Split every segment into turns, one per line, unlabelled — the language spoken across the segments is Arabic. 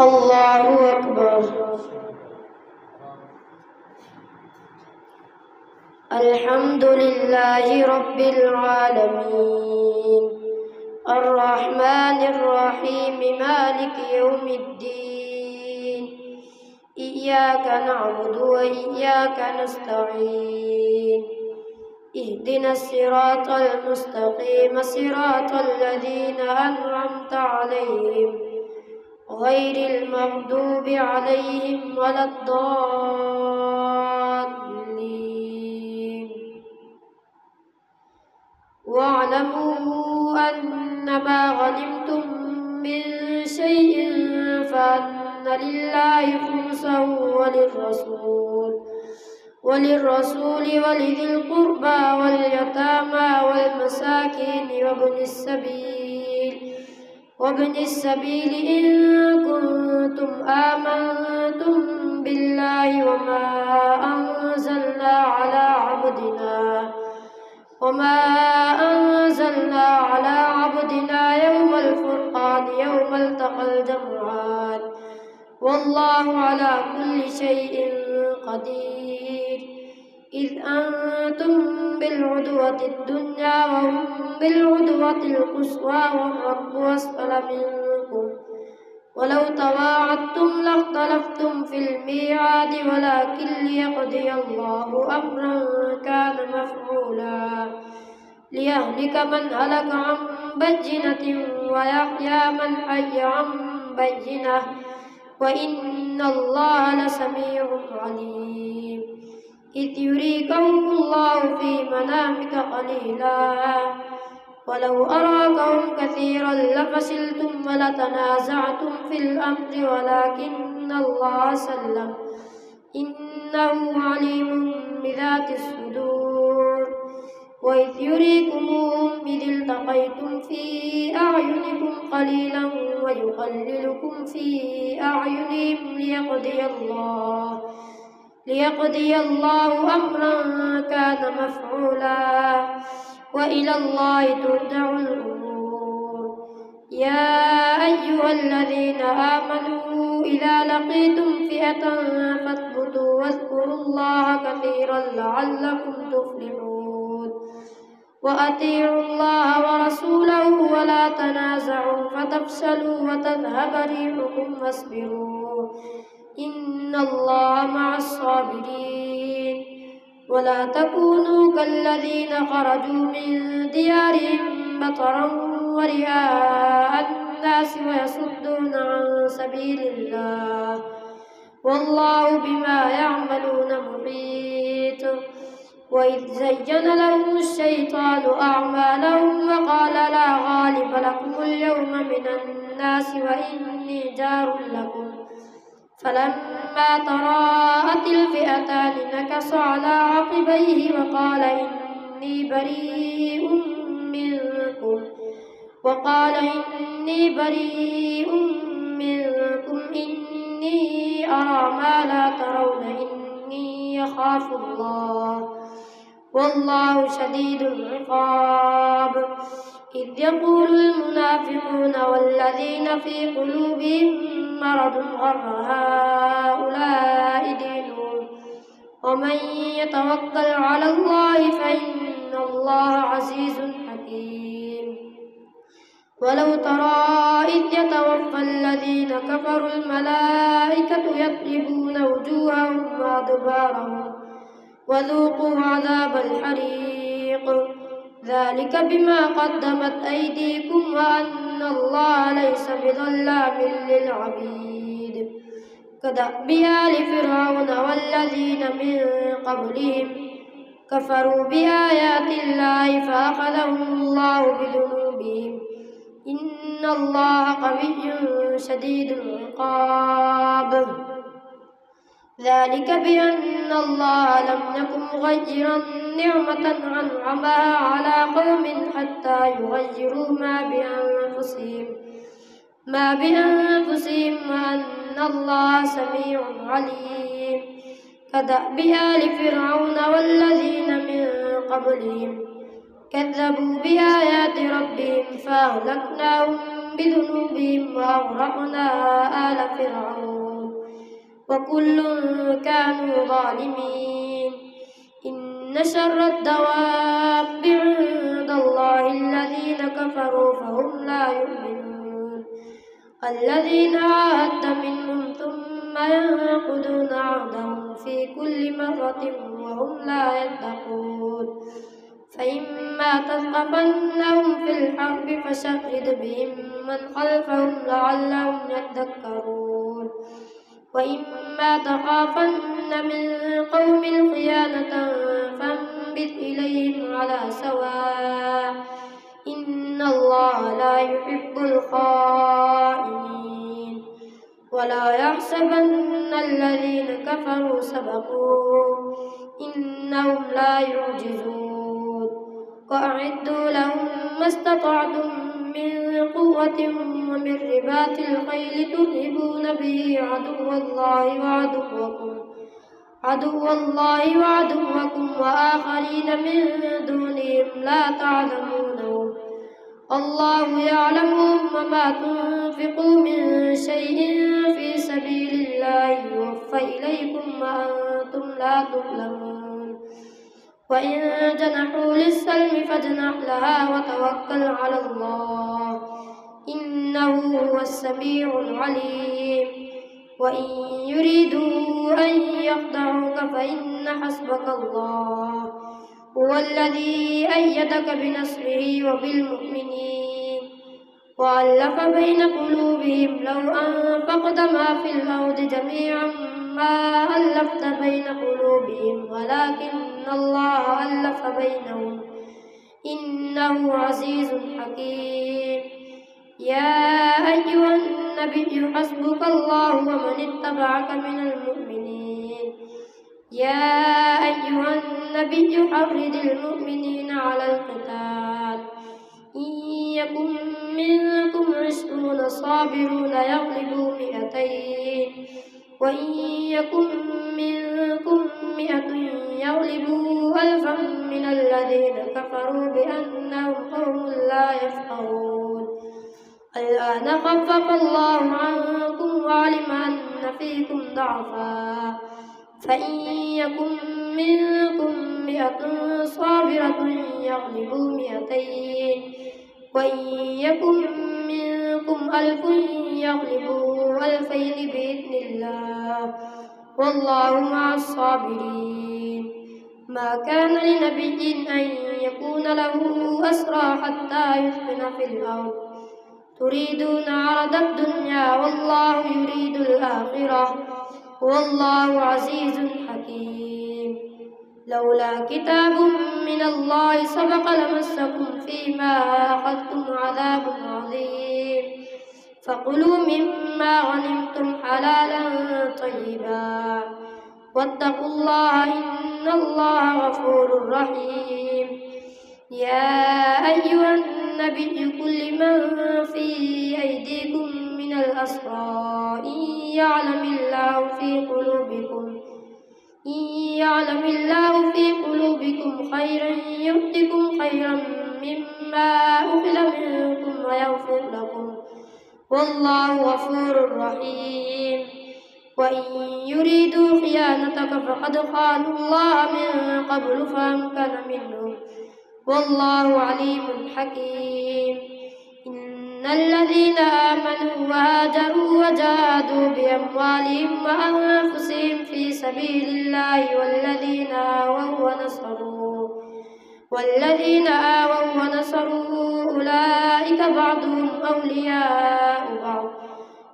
الله أكبر. الحمد لله رب العالمين الرحمن الرحيم مالك يوم الدين إياك نعبد وإياك نستعين اهدنا الصراط المستقيم صراط الذين أنعمت عليهم غير المغضوب عليهم ولا الضالين. واعلموا أنما غنمتم من شيء فأن لله خمسه وللرسول ولذي القربى واليتامى والمساكين وابن السبيل إن كنتم آمنتم بالله وما أنزلنا على عبدنا يوم الفرقان يوم التقى الجمعان والله على كل شيء قدير. إذ أنتم بالعدوة الدنيا وهم بالعدوة القصوى والركب أسفل منكم ولو تواعدتم لاختلفتم في الميعاد ولكن ليقضي الله أمرا كان مفعولا ليهلك من هلك عن بينة ويحيى من حي عن بينة وإن الله لسميع عليم. إذ يريكهم الله في منامك قليلا ولو أراكهم كثيرا لفشلتم ولتنازعتم في الأمر ولكن الله سلم إنه عليم بذات الصدور. وإذ يريكموهم إذ التقيتم في أعينكم قليلا ويقللكم في أعينهم ليقضي الله أمرا كان مفعولا وإلى الله ترجع الأمور. يا أيها الذين آمنوا إذا لقيتم فئة فاثبتوا واذكروا الله كثيرا لعلكم تفلحون. وأطيعوا الله ورسوله ولا تنازعوا فتفشلوا وتذهب ريحكم واصبروا إن الله مع الصابرين. ولا تكونوا كالذين خرجوا من ديارهم بطرا ورئاء الناس ويصدون عن سبيل الله والله بما يعملون محيط. وإذ زين لهم الشيطان أعمالهم وقال لا غالب لكم اليوم من الناس وإني جار لكم فلما تراءت الفئتان نكص على عقبيه وقال إني بريء منكم إني أرى ما لا ترون إني يخاف الله والله شديد العقاب. إذ يقول المنافقون والذين في قلوبهم مرض غر هؤلاء دينهم ومن يتوكل على الله فإن الله عزيز حكيم. ولو ترى إذ يتوفى الذين كفروا الملائكة يضربون وجوههم وأدبارهم وذوقوا عذاب الحريق ذلك بما قدمت أيديكم وأن الله ليس بظلام للعبيد. كدأب آل فرعون والذين من قبلهم كفروا بآيات الله فأخذهم الله بذنوبهم إن الله قوي شديد العقاب. ذلك بأن الله لم يكن مغيرا نعمة أنعمها على قوم حتى يغيروا ما بأنفسهم وأن الله سميع عليم. كدأب آل فرعون والذين من قبلهم كذبوا بآيات ربهم فأهلكناهم بذنوبهم وأغرقنا آل فرعون وكل كانوا ظالمين إن شر الدواب عند الله الذين كفروا فهم لا يؤمنون الذين عاهدت منهم ثم ينقضون عهدهم في كل مرة وهم لا يتقون فإما تثقفنهم في الحرب فشرد بهم من خلفهم لعلهم يذكرون وإما تخافن من قوم خيانة فانبذ إليهم على سواء إن الله لا يحب الخائنين ولا يحسبن الذين كفروا سبقوا إنهم لا يعجزون وأعدوا لهم ما استطعتم من قوة ومن رباط الخيل ترهبون به عدو الله وعدوكم وآخرين من دونهم لا تعلمونهم الله يعلمهم وما تنفقوا من شيء في سبيل الله يوفى إليكم وأنتم لا تظلمون وإن جنحوا للسلم فاجنح لها وتوكل على الله إنه هو السميع العليم وإن يريدوا أن يخدعوك فإن حسبك الله هو الذي أيدك بنصره وبالمؤمنين وألف بين قلوبهم لو أنفقت ما في الأرض جميعا ما ألفت بين قلوبهم ولكن الله ألف بينهم إنه عزيز حكيم يا أيها النبي حسبك الله ومن اتبعك من المؤمنين يا أيها النبي حرض المؤمنين على القتال إن يكن منكم 20 صابرون يغلبوا 200 وإن يكن منكم 100 يغلبوا 1000 من الذين كفروا بأنهم قوم لا يفقهون الآن خفف الله عنكم وعلم أن فيكم ضعفا فإن يكن منكم 100 صابرة يغلبوا 200 وإن يكن منكم 1000 يغلبوا 2000 بإذن الله والله مع الصابرين ما كان لنبي أن يكون له أسرى حتى يثخن في الأرض تريدون عرض الدنيا والله يريد الآخرة والله عزيز حكيم لولا كتاب من الله سبق لمسكم فيما أخذتم عذاب عظيم فكلوا مما غنمتم حلالا طيبا واتقوا الله إن الله غفور رحيم يا أيها النبي قل لمن في أيديكم من الأسرى إن يعلم الله في قلوبكم خيرا يؤتكم خيرا مما أخذ منكم ويغفر لكم والله غفور رحيم وإن يريدوا خيانتك فقد خانوا الله من قبل فأمكن منهم والله عليم حكيم إن الذين آمنوا وهاجروا وجاهدوا بأموالهم وأنفسهم في سبيل الله والذين آووا ونصروا أولئك بعضهم أولياء بعض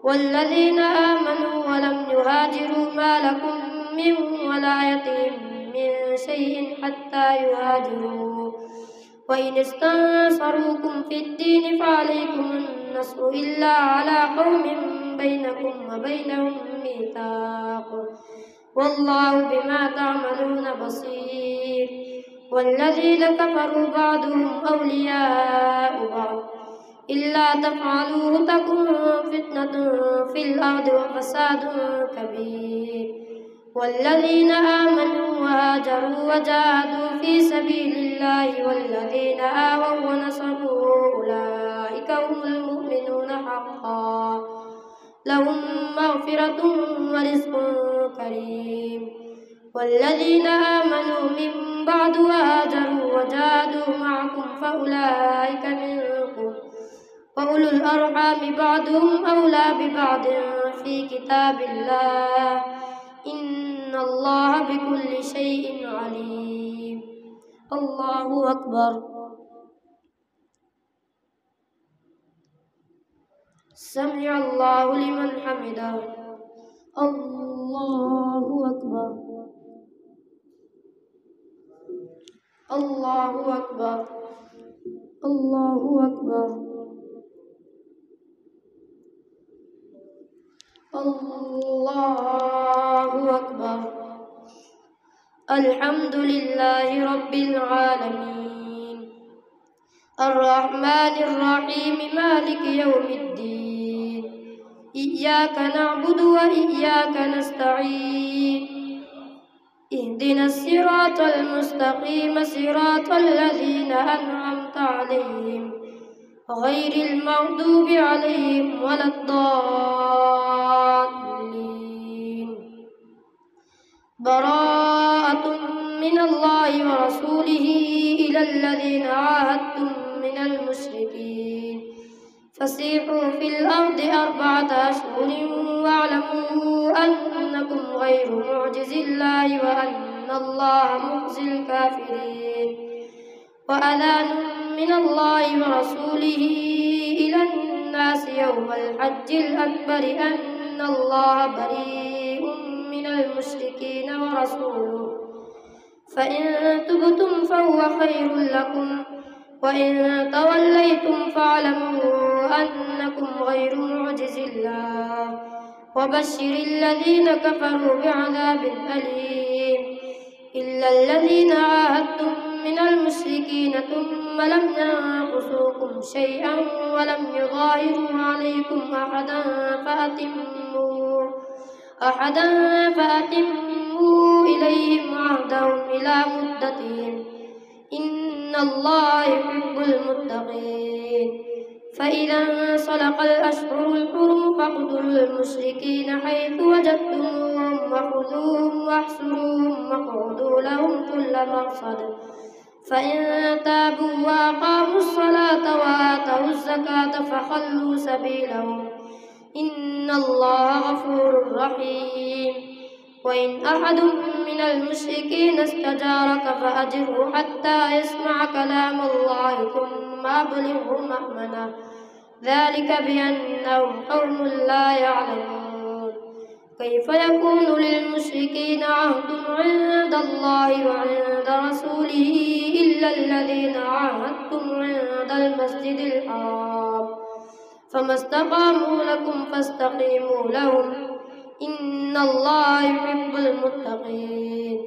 والذين آمنوا ولم يهاجروا ما لكم من ولايتهم من شيء حتى يهاجروا وإن استنصروكم في الدين فعليكم النصر إلا على قوم بينكم وبينهم ميثاق والله بما تعملون بصير والذين كفروا بعضهم أولياء بعض إلا تفعلوه تكن فتنة في الأرض وفساد كبير والذين آمنوا وهاجروا وجاهدوا في سبيل الله والذين آووا ونصروا أولئك هم المؤمنون حقا لهم مغفرة ورزق كريم. والذين آمنوا من بعد وهاجروا وجاهدوا معكم فأولئك منكم وأولو الأرحام بعضهم أولى ببعض في كتاب الله إن الله بكل شيء عليم. الله أكبر. سمع الله لمن حمده. الله أكبر. الله أكبر. الله أكبر. الله أكبر. الحمد لله رب العالمين الرحمن الرحيم مالك يوم الدين إياك نعبد وإياك نستعين اهدنا الصراط المستقيم صراط الذين أنعمت عليهم غير المغضوب عليهم ولا الضالين. براءة من الله ورسوله إلى الذين عاهدتم من المشركين فسيحوا في الأرض 4 أشهر واعلموا أنكم غير معجز الله وأن الله مخزي الكافرين. وأذان من الله ورسوله إلى الناس يوم الحج الأكبر أن الله بريء من المشركين ورسوله فإن تبتم فهو خير لكم وإن توليتم فاعلموا أنكم غير معجز الله وبشر الذين كفروا بعذاب أليم. إلا الذين عاهدتم من المشركين ثم لم ينقصوكم شيئا ولم يظاهروا عليكم أحدا فأتموا إليهم عهدهم إلى مدتهم إن الله يحب المتقين. فإذا انسلخ الأشهر الحرم فاقتلوا المشركين حيث وجدتموهم وخذوهم واحصروهم واقعدوا لهم كل مرصد فإن تابوا وأقاموا الصلاة وآتوا الزكاة فخلوا سبيلهم إن الله غفور رحيم. وإن أحد من المشركين استجارك فأجره حتى يسمع كلام الله ثم أبلغه مأمنه ذلك بأنهم قوم لا يعلمون. كيف يكون للمشركين عهد عند الله وعند رسوله إلا الذين عاهدتم عند المسجد الحرام فما استقاموا لكم فاستقيموا لهم إن الله يحب المتقين.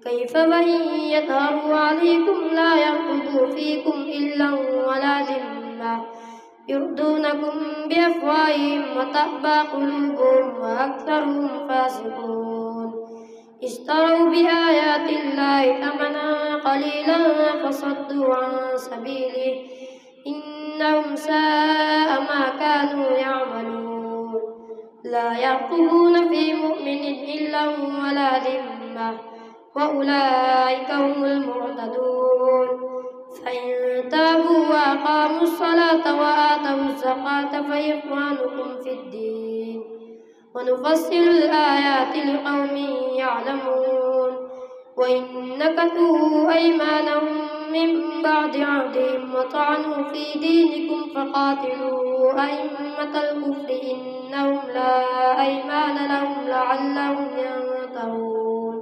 كيف وإن يظهروا عليكم لا يرقبوا فيكم إلا ولا ذمة يرضونكم بأفواههم وتأبى قلوبهم وأكثرهم فاسقون. اشتروا بآيات الله ثمنا قليلا فصدوا عن سبيله إنهم ساء ما كانوا يعملون. لا يرقبون في مؤمن إلا ولا ذمة وأولئك هم المعتدون. فإن تابوا وأقاموا الصلاة وآتوا الزكاة فإخوانكم في الدين ونفصل الآيات لقوم يعلمون. وإن نكثوا أيمانهم من بعد عهدهم وطعنوا في دينكم فقاتلوا أئمة الكفر إنهم لا أيمان لهم لعلهم ينتهون.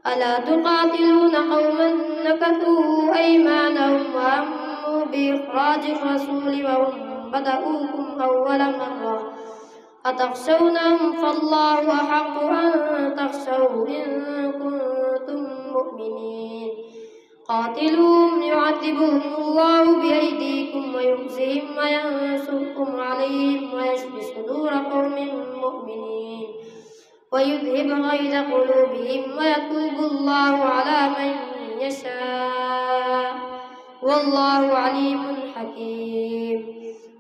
ألا تقاتلون قوما نكثوا أيمانهم وهموا بإخراج الرسول وهم بدؤوكم أول مرة أتخشونهم فالله أحق أن تخشوه إن كنتم مؤمنين. قاتلوهم يعذبهم الله بأيديكم ويخزيهم وينصركم عليهم ويشفي صدور قوم مؤمنين. ويذهب غيظ قلوبهم ويتوب الله على من يشاء والله عليم حكيم.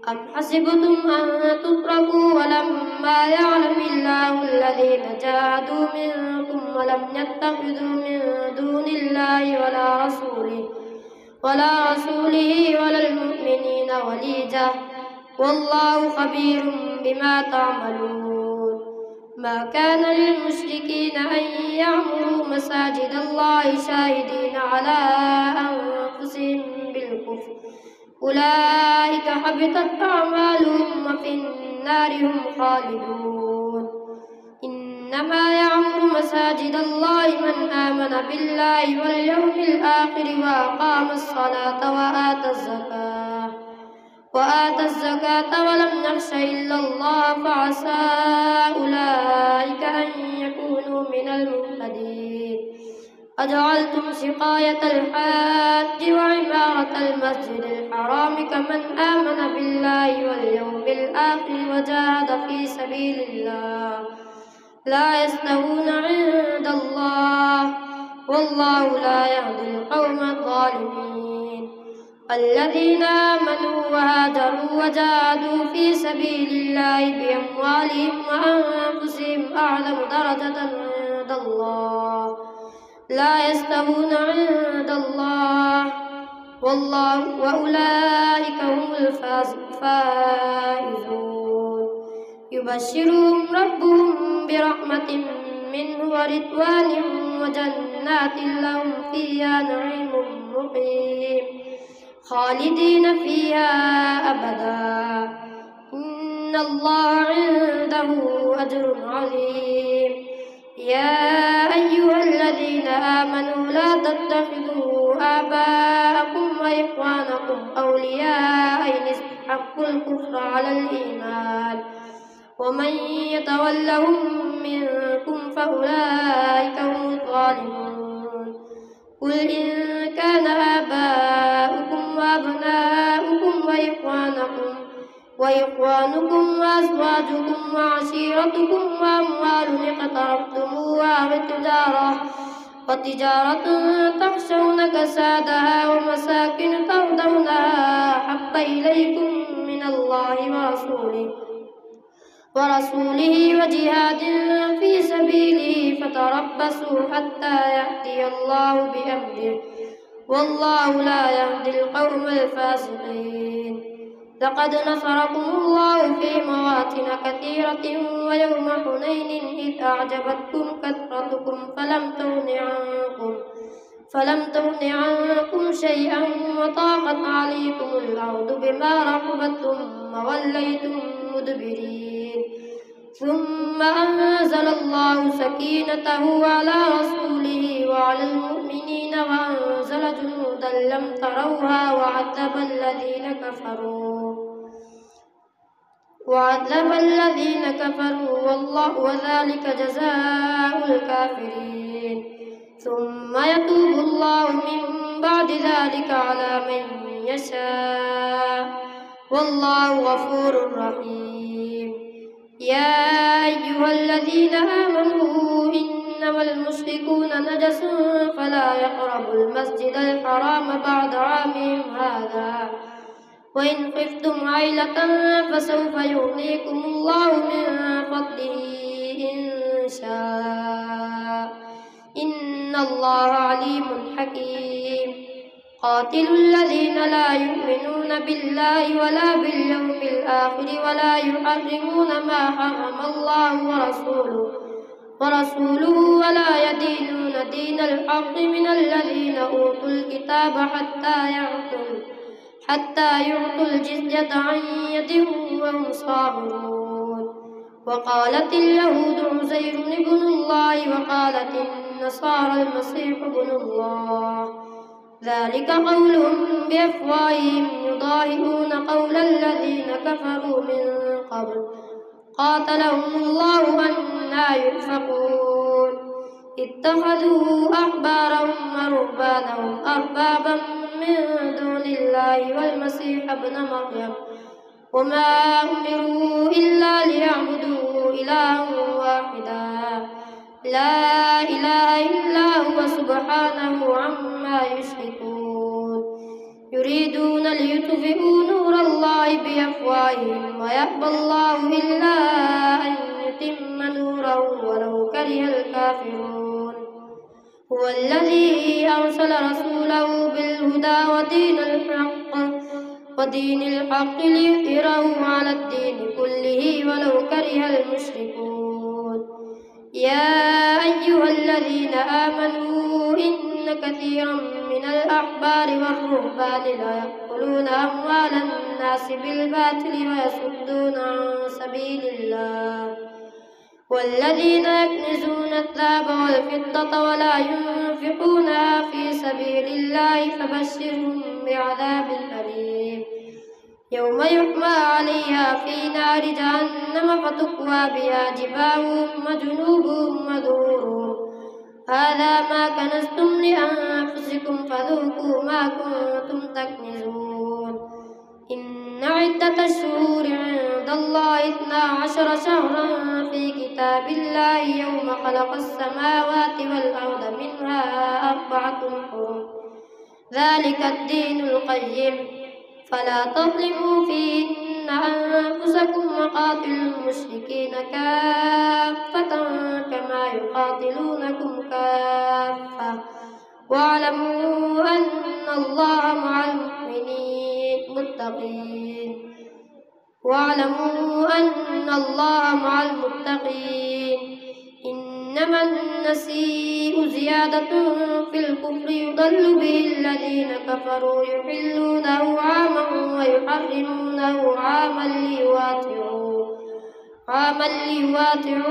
أم حسبتم أن تتركوا ولما يعلم الله الذين جاهدوا منكم ولم يتخذوا من دون الله ولا رسوله ولا المؤمنين وليجة والله خبير بما تعملون. ما كان للمشركين أن يعمروا مساجد الله شاهدين على أنفسهم بالكفر أولئك حبطت أعمالهم وفي النار هم خالدون. إنما يعمر مساجد الله من آمن بالله واليوم الآخر وأقام الصلاة وآتى الزكاة ولم يخش إلا الله فعسى أولئك أن يكونوا من المهتدين. أجعلتم سقاية الحاج وعمارة المسجد الحرام كمن آمن بالله واليوم الآخر وجاهد في سبيل الله لا يستوون عند الله والله لا يهدي القوم الظالمين. الذين آمنوا وهاجروا وجاهدوا في سبيل الله بأموالهم وأنفسهم أعظم درجة عند الله لا يستوون عند الله والله وأولئك هم الفائزون. يبشرهم ربهم برحمة منه ورضوان وجنات لهم فيها نعيم مقيم خالدين فيها أبدا إن الله عنده أجر عظيم. يا أيها الذين آمنوا لا تتخذوا آباءكم وإخوانكم أولياء إن استحبوا الكفر على الإيمان ومن يتولهم منكم فأولئك هم الظالمون. قل إن كان آباؤكم وأبناؤكم وإخوانكم وأزواجكم وعشيرتكم وأموال اقترفتموها وتجارة تخشون كسادها ومساكن ترضونها أحب إليكم من الله ورسوله وجهاد في سبيله فتربصوا حتى يأتي الله بأمره والله لا يهدي القوم الفاسقين. لقد نصركم الله في مواطن كثيرة ويوم حنين إذ أعجبتكم كثرتكم فلم تغن عنكم شيئا وضاقت عليكم الأرض بما رحبت ثم وليتم مدبرين. ثم أنزل الله سكينته على رسوله وعلى المؤمنين وأنزل جنودا لم تروها وعذب الذين كفروا والله وذلك جزاء الكافرين. ثم يتوب الله من بعد ذلك على من يشاء والله غفور رحيم. يا أيها الذين آمنوا إنما المشركون نجس فلا يقربوا المسجد الحرام بعد عامهم هذا وإن خفتم عيلة فسوف يغنيكم الله من فضله إن شاء إن الله عليم حكيم. قاتلوا الذين لا يؤمنون بالله ولا باليوم الآخر ولا يحرمون ما حرم الله ورسوله ولا يدينون دين الحق من الذين أوتوا الكتاب حتى يعطوا الجزية عن يد وهم صاغرون. وقالت اليهود عزير ابن الله وقالت النصارى المسيح ابن الله ذلك قولهم بأفواههم يضاهئون قول الذين كفروا من قبل قاتلهم الله أنى يؤفكون. اتخذوا أحبارهم ورهبانهم أربابا من دون الله والمسيح ابن مريم وما أمروا إلا ليعبدوا إلها واحدا لا إله إلا هو سبحانه عما يشركون يريدون ليطفئوا نور الله بأفواههم ويأبى الله إلا أن يتم نوره ولو كره الكافرون هو الذي أرسل رسوله بالهدى ودين الحق ليظهره على الدين كله ولو كره المشركون يا أيها الذين آمنوا إن كثيرا من الأحبار والرهبان ليأكلون أموال الناس بالباطل ويصدون عن سبيل الله والذين يكنزون الذهب والفضة ولا ينفقونها في سبيل الله فبشرهم بعذاب أليم يوم يحمى عليها في نار جهنم فتكوى بها جباههم وجنوبهم وظهورهم هذا ما كنزتم لأنفسكم فذوقوا ما كنتم تكنزون إن عدة الشهور عند الله 12 شهرا في كتاب الله يوم خلق السماوات والأرض منها 4 حرم ذلك الدين القيم فلا تظلموا فيهن أنفسكم وقاتلوا المشركين كافة كما يقاتلونكم كافة واعلموا أن الله مع المتقين إنما النسيء زيادة في الكفر يضل به الذين كفروا يحلونه عاما ويحرمونه عاما ليواتعوا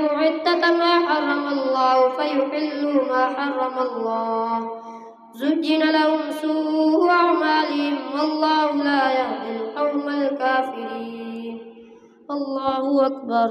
عدة ما حرم الله فيحلوا ما حرم الله زجن لهم سوء أعمالهم والله لا يهدي القوم الكافرين الله أكبر.